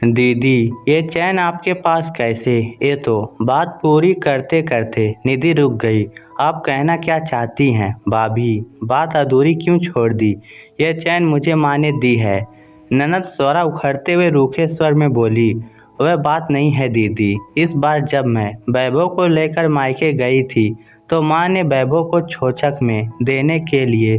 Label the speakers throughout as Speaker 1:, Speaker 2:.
Speaker 1: दीदी, ये चैन आपके पास कैसे? ये तो बात पूरी करते करते निधि रुक गई। आप कहना क्या चाहती हैं भाभी? बात अधूरी क्यों छोड़ दी? यह चैन मुझे माँ ने दी है। ननद स्वरा उखड़ते हुए रूखे स्वर में बोली। वह बात नहीं है दीदी। इस बार जब मैं वैभव को लेकर मायके गई थी तो माँ ने वैभव को छोचक में देने के लिए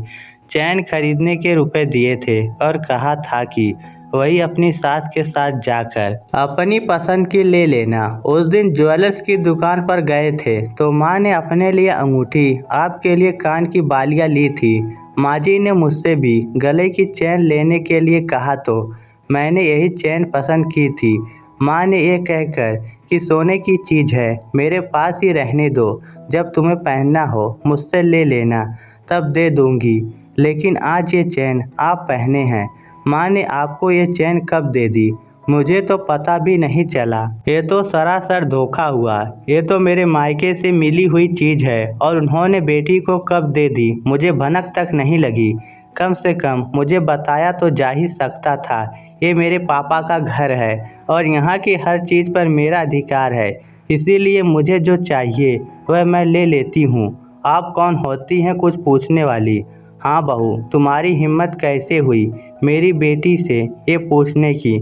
Speaker 1: चैन खरीदने के रुपए दिए थे और कहा था कि वही अपनी सास के साथ जाकर अपनी पसंद की ले लेना। उस दिन ज्वेलर्स की दुकान पर गए थे तो माँ ने अपने लिए अंगूठी, आपके लिए कान की बालियाँ ली थी। माँ जी ने मुझसे भी गले की चैन लेने के लिए कहा तो मैंने यही चैन पसंद की थी। माँ ने ये कहकर कि सोने की चीज़ है, मेरे पास ही रहने दो, जब तुम्हें पहनना हो मुझसे ले लेना, तब दे दूँगी। लेकिन आज ये चैन आप पहने हैं। माँ ने आपको ये चैन कब दे दी? मुझे तो पता भी नहीं चला। ये तो सरासर धोखा हुआ। ये तो मेरे मायके से मिली हुई चीज़ है और उन्होंने बेटी को कब दे दी मुझे भनक तक नहीं लगी। कम से कम मुझे बताया तो जा ही सकता था। ये मेरे पापा का घर है और यहाँ की हर चीज़ पर मेरा अधिकार है। इसीलिए मुझे जो चाहिए वह मैं ले लेती हूँ। आप कौन होती हैं कुछ पूछने वाली? हाँ बहू, तुम्हारी हिम्मत कैसे हुई मेरी बेटी से ये पूछने की?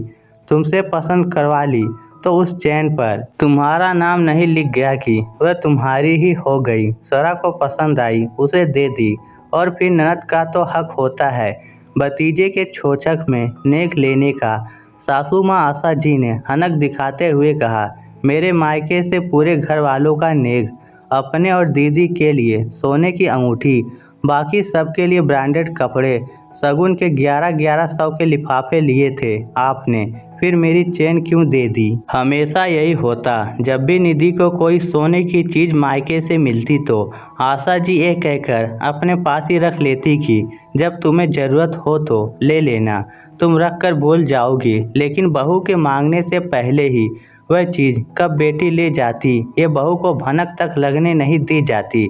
Speaker 1: तुमसे पसंद करवा ली तो उस चैन पर तुम्हारा नाम नहीं लिख गया कि वह तुम्हारी ही हो गई? स्वरा को पसंद आई, उसे दे दी। और फिर ननद का तो हक होता है भतीजे के छोचक में नेक लेने का। सासू माँ आशा जी ने हनक दिखाते हुए कहा, मेरे मायके से पूरे घर वालों का नेक, अपने और दीदी के लिए सोने की अंगूठी, बाकी सबके लिए ब्रांडेड कपड़े, शगुन के 11,1100 के लिफाफे लिए थे आपने, फिर मेरी चैन क्यों दे दी? हमेशा यही होता। जब भी निधि को कोई सोने की चीज़ मायके से मिलती तो आशा जी ये कहकर अपने पास ही रख लेती कि जब तुम्हें ज़रूरत हो तो ले लेना। तुम रख कर भूल जाओगी, लेकिन बहू के मांगने से पहले ही वह चीज़ कब बेटी ले जाती ये बहू को भनक तक लगने नहीं दी जाती।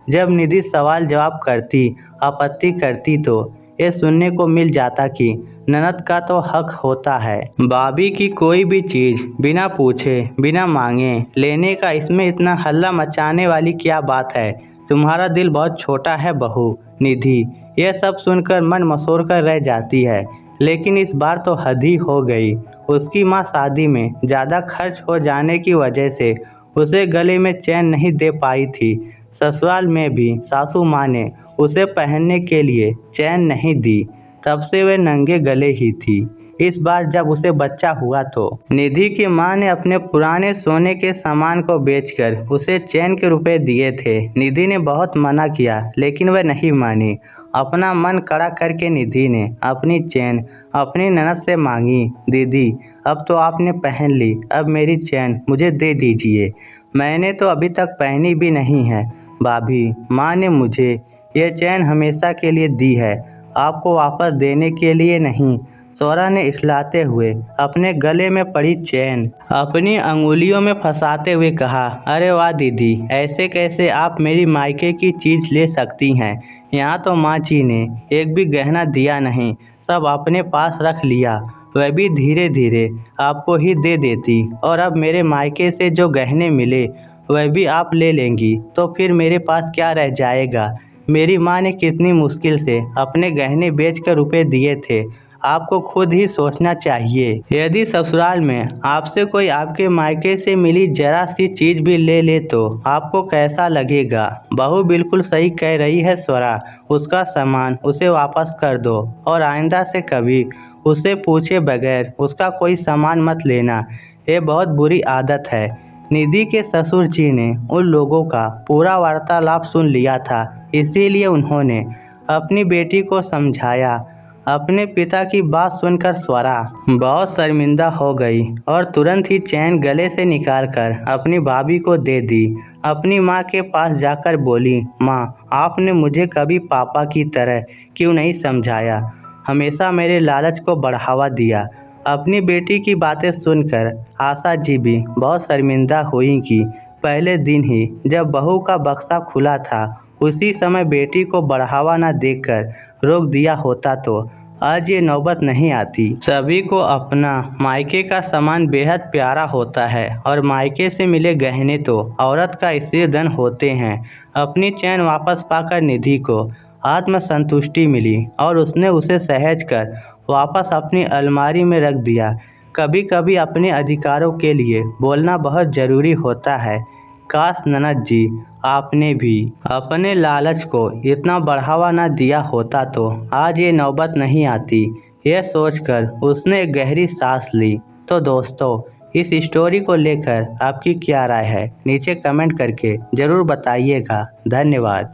Speaker 1: जब निधि सवाल जवाब करती, आपत्ति करती तो ये सुनने को मिल जाता कि ननद का तो हक होता है भाभी की कोई भी चीज़ बिना पूछे बिना मांगे लेने का। इसमें इतना हल्ला मचाने वाली क्या बात है? तुम्हारा दिल बहुत छोटा है बहू। निधि यह सब सुनकर मन मसोर कर रह जाती है। लेकिन इस बार तो हद ही हो गई। उसकी माँ शादी में ज़्यादा खर्च हो जाने की वजह से उसे गले में चैन नहीं दे पाई थी। ससुराल में भी सासू माँ ने उसे पहनने के लिए चैन नहीं दी, तब से वह नंगे गले ही थी। इस बार जब उसे बच्चा हुआ तो निधि की माँ ने अपने पुराने सोने के सामान को बेचकर उसे चैन के रुपए दिए थे। निधि ने बहुत मना किया लेकिन वह नहीं मानी। अपना मन कड़ा करके निधि ने अपनी चैन अपनी ननद से मांगी। दीदी, अब तो आपने पहन ली, अब मेरी चैन मुझे दे दीजिए। मैंने तो अभी तक पहनी भी नहीं है भाभी। माँ ने मुझे यह चैन हमेशा के लिए दी है, आपको वापस देने के लिए नहीं। स्वरा ने इस्लाते हुए अपने गले में पड़ी चैन अपनी अंगुलियों में फंसाते हुए कहा, अरे वाह दीदी, ऐसे कैसे आप मेरी मायके की चीज़ ले सकती हैं? यहाँ तो माँ जी ने एक भी गहना दिया नहीं, सब अपने पास रख लिया, वह भी धीरे धीरे आपको ही दे देती। और अब मेरे मायके से जो गहने मिले वह भी आप ले लेंगी तो फिर मेरे पास क्या रह जाएगा? मेरी माँ ने कितनी मुश्किल से अपने गहने बेचकर रुपए दिए थे, आपको खुद ही सोचना चाहिए। यदि ससुराल में आपसे कोई आपके मायके से मिली जरा सी चीज़ भी ले ले तो आपको कैसा लगेगा? बहू बिल्कुल सही कह रही है स्वरा, उसका सामान उसे वापस कर दो और आइंदा से कभी उसे पूछे बगैर उसका कोई सामान मत लेना। ये बहुत बुरी आदत है। निधि के ससुर जी ने उन लोगों का पूरा वार्तालाप सुन लिया था, इसीलिए उन्होंने अपनी बेटी को समझाया। अपने पिता की बात सुनकर स्वरा बहुत शर्मिंदा हो गई और तुरंत ही चैन गले से निकालकर अपनी भाभी को दे दी। अपनी माँ के पास जाकर बोली, माँ, आपने मुझे कभी पापा की तरह क्यों नहीं समझाया? हमेशा मेरे लालच को बढ़ावा दिया। अपनी बेटी की बातें सुनकर आशा जी भी बहुत शर्मिंदा हुई कि पहले दिन ही जब बहू का बक्सा खुला था उसी समय बेटी को बढ़ावा न देकर रोक दिया होता तो आज ये नौबत नहीं आती। सभी को अपना मायके का सामान बेहद प्यारा होता है और मायके से मिले गहने तो औरत का स्त्री धन होते हैं। अपनी चैन वापस पाकर निधि को आत्म संतुष्टि मिली और उसने उसे सहज कर वापस अपनी अलमारी में रख दिया। कभी कभी अपने अधिकारों के लिए बोलना बहुत ज़रूरी होता है। काश ननद जी आपने भी अपने लालच को इतना बढ़ावा न दिया होता तो आज ये नौबत नहीं आती। यह सोचकर उसने एक गहरी सांस ली। तो दोस्तों, इस स्टोरी को लेकर आपकी क्या राय है, नीचे कमेंट करके ज़रूर बताइएगा। धन्यवाद।